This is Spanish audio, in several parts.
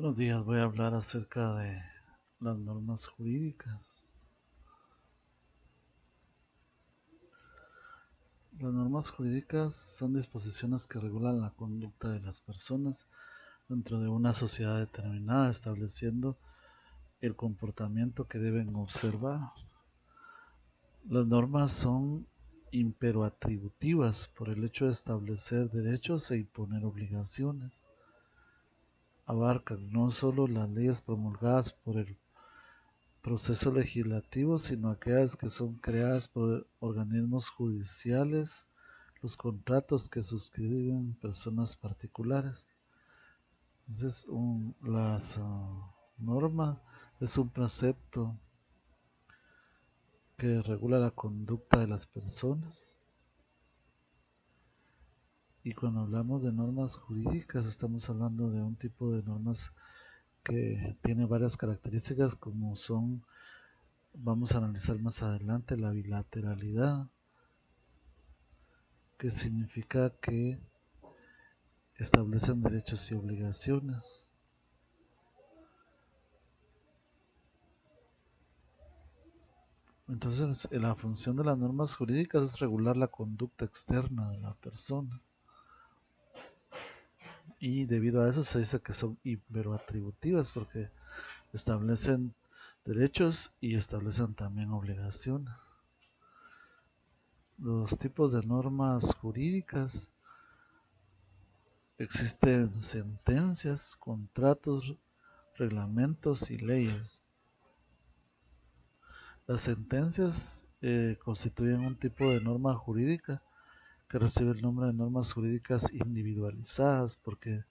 Buenos días, voy a hablar acerca de las normas jurídicas. Las normas jurídicas son disposiciones que regulan la conducta de las personas dentro de una sociedad determinada, estableciendo el comportamiento que deben observar. Las normas son imperoatributivas por el hecho de establecer derechos e imponer obligaciones. Abarcan no solo las leyes promulgadas por el proceso legislativo, sino aquellas que son creadas por organismos judiciales, los contratos que suscriben personas particulares. Entonces, las normas es un precepto que regula la conducta de las personas. Y cuando hablamos de normas jurídicas, estamos hablando de un tipo de normas que tiene varias características, como son, vamos a analizar más adelante, la bilateralidad, que significa que establecen derechos y obligaciones. Entonces, la función de las normas jurídicas es regular la conducta externa de la persona. Y debido a eso se dice que son imperoatributivas porque establecen derechos y establecen también obligaciones. Los tipos de normas jurídicas: existen sentencias, contratos, reglamentos y leyes. Las sentencias constituyen un tipo de norma jurídica que recibe el nombre de normas jurídicas individualizadas porque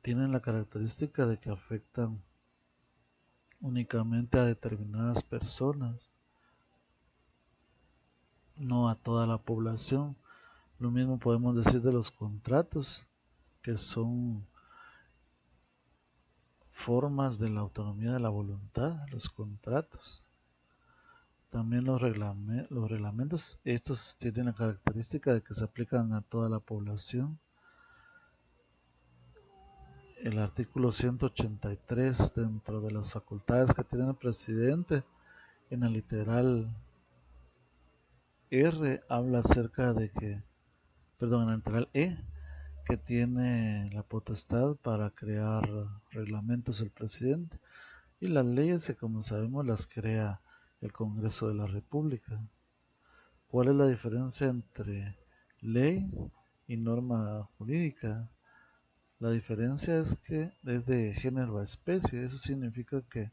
tienen la característica de que afectan únicamente a determinadas personas, no a toda la población. Lo mismo podemos decir de los contratos, que son formas de la autonomía de la voluntad, los contratos. También los reglamentos, estos tienen la característica de que se aplican a toda la población. El artículo 183, dentro de las facultades que tiene el presidente, en el literal R habla acerca de que, perdón, en el literal E, que tiene la potestad para crear reglamentos el presidente, y las leyes que, como sabemos, las crea el Congreso de la República. ¿Cuál es la diferencia entre ley y norma jurídica? La diferencia es que es de género a especie. Eso significa que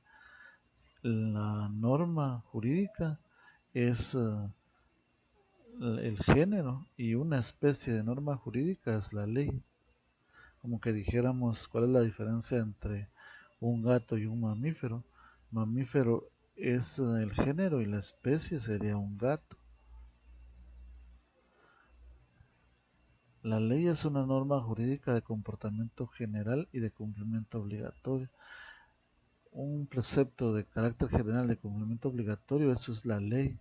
la norma jurídica es el género y una especie de norma jurídica es la ley. Como que dijéramos, ¿cuál es la diferencia entre un gato y un mamífero? Mamífero es el género y la especie sería un gato. La ley es una norma jurídica de comportamiento general y de cumplimiento obligatorio. Un precepto de carácter general de cumplimiento obligatorio, eso es la ley.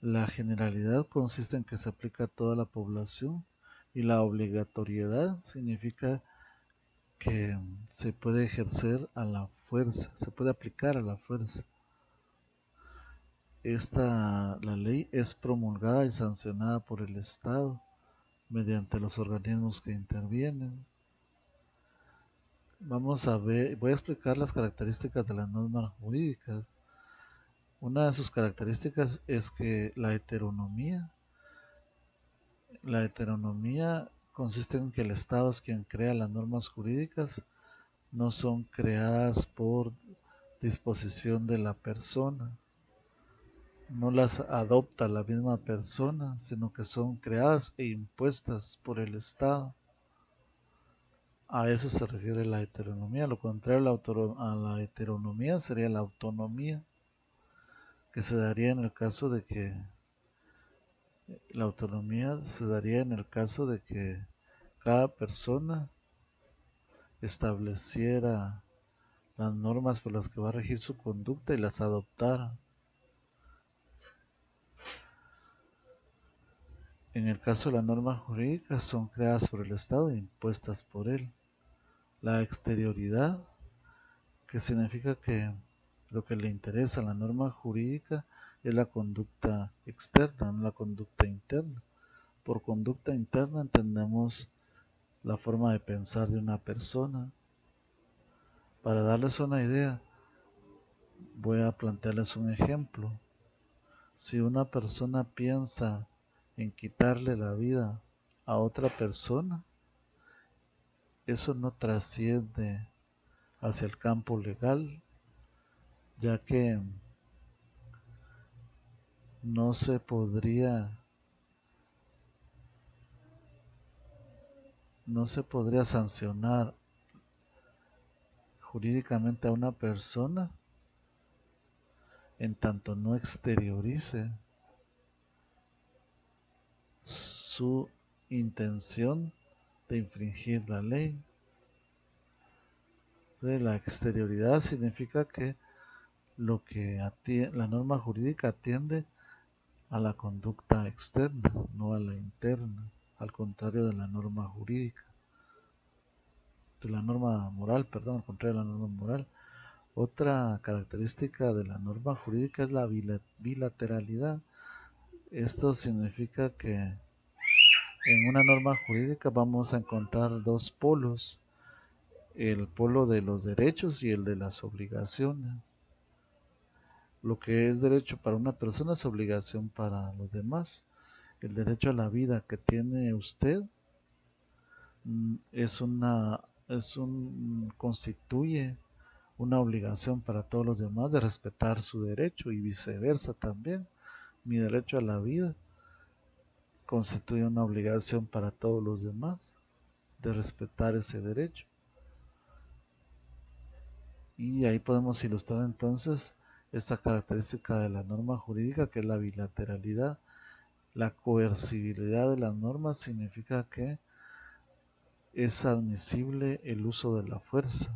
La generalidad consiste en que se aplica a toda la población, y la obligatoriedad significa que se puede ejercer a la fuerza, se puede aplicar a la fuerza. La ley es promulgada y sancionada por el Estado mediante los organismos que intervienen. Voy a explicar las características de las normas jurídicas. Una de sus características es que la heteronomía consiste en que el Estado es quien crea las normas jurídicas, no son creadas por disposición de la persona, no las adopta la misma persona, sino que son creadas e impuestas por el Estado. A eso se refiere la heteronomía. Lo contrario a la heteronomía sería la autonomía, que se daría en el caso de que la autonomía se daría en el caso de que cada persona estableciera las normas por las que va a regir su conducta y las adoptara. En el caso de las normas jurídicas, son creadas por el Estado e impuestas por él. La exterioridad, que significa que lo que le interesa a la norma jurídica es la conducta externa, no la conducta interna. Por conducta interna entendemos la forma de pensar de una persona. Para darles una idea, voy a plantearles un ejemplo. Si una persona piensa en quitarle la vida a otra persona, eso no trasciende hacia el campo legal, ya que no se podría sancionar jurídicamente a una persona en tanto no exteriorice su intención de infringir la ley. Entonces, la exterioridad significa que la norma jurídica atiende a la conducta externa, no a la interna, al contrario de la norma jurídica, de la norma moral, perdón, al contrario de la norma moral. Otra característica de la norma jurídica es la bilateralidad. Esto significa que en una norma jurídica vamos a encontrar dos polos, el polo de los derechos y el de las obligaciones. Lo que es derecho para una persona es obligación para los demás. El derecho a la vida que tiene usted constituye una obligación para todos los demás de respetar su derecho y viceversa también. Mi derecho a la vida constituye una obligación para todos los demás de respetar ese derecho. Y ahí podemos ilustrar entonces esta característica de la norma jurídica, que es la bilateralidad. La coercibilidad de las normas significa que es admisible el uso de la fuerza.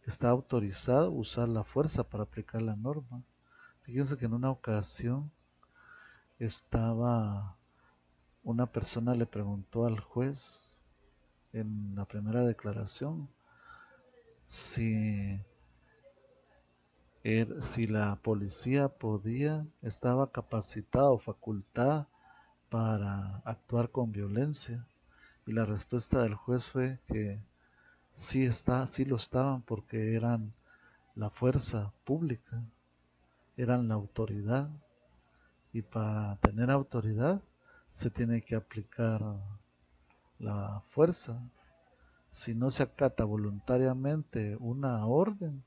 Está autorizado usar la fuerza para aplicar la norma. Fíjense que en una ocasión una persona le preguntó al juez en la primera declaración si la policía estaba capacitada o facultada para actuar con violencia, y la respuesta del juez fue que sí lo estaban, porque eran la fuerza pública, eran la autoridad, y para tener autoridad se tiene que aplicar la fuerza. Si no se acata voluntariamente una orden,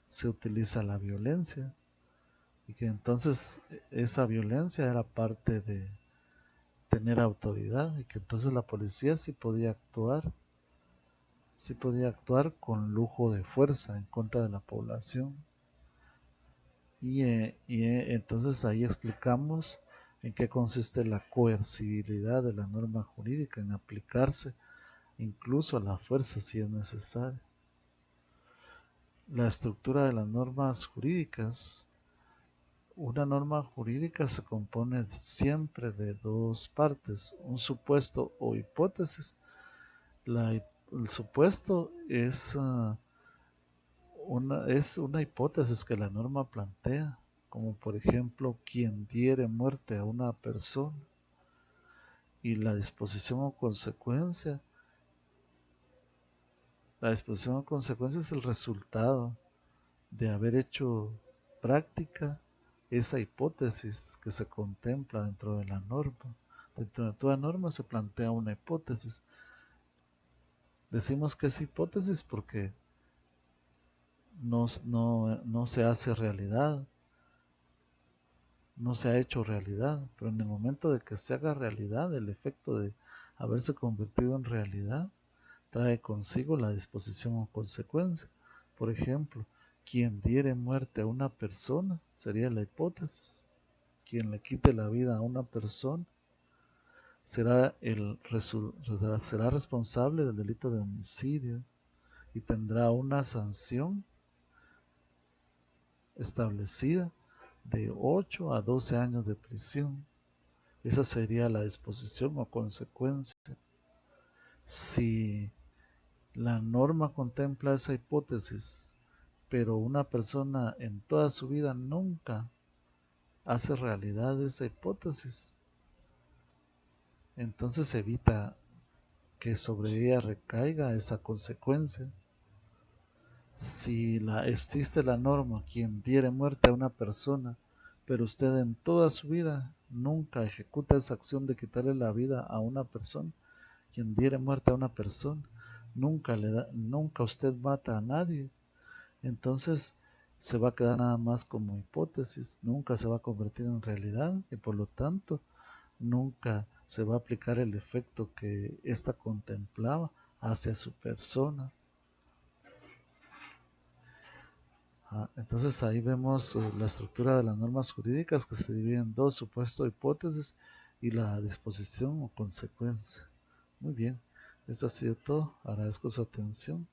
se utiliza la violencia, y que entonces esa violencia era parte de tener autoridad, y que entonces la policía sí podía actuar con lujo de fuerza en contra de la población. Entonces ahí explicamos en qué consiste la coercibilidad de la norma jurídica, en aplicarse incluso a la fuerza si es necesario. La estructura de las normas jurídicas. Una norma jurídica se compone siempre de dos partes, un supuesto o hipótesis. El supuesto es una hipótesis que la norma plantea, como por ejemplo, quien diere muerte a una persona, y la disposición o consecuencia. La disposición o consecuencia es el resultado de haber hecho práctica esa hipótesis que se contempla dentro de la norma. Dentro de toda norma se plantea una hipótesis. Decimos que es hipótesis porque no se hace realidad, no se ha hecho realidad, pero en el momento de que se haga realidad, el efecto de haberse convertido en realidad trae consigo la disposición o consecuencia. Por ejemplo, quien diere muerte a una persona sería la hipótesis. Quien le quite la vida a una persona será responsable del delito de homicidio y tendrá una sanción establecida de 8 a 12 años de prisión. Esa sería la disposición o consecuencia. Si la norma contempla esa hipótesis, pero una persona en toda su vida nunca hace realidad esa hipótesis, entonces evita que sobre ella recaiga esa consecuencia. Si existe la norma, quien diere muerte a una persona, pero usted en toda su vida nunca ejecuta esa acción de quitarle la vida a una persona, quien diere muerte a una persona, nunca usted mata a nadie, entonces se va a quedar nada más como hipótesis, nunca se va a convertir en realidad y por lo tanto nunca se va a aplicar el efecto que ésta contemplaba hacia su persona. Entonces ahí vemos la estructura de las normas jurídicas que se dividen en dos: supuesto, hipótesis, y la disposición o consecuencia. Muy bien, esto ha sido todo. Agradezco su atención.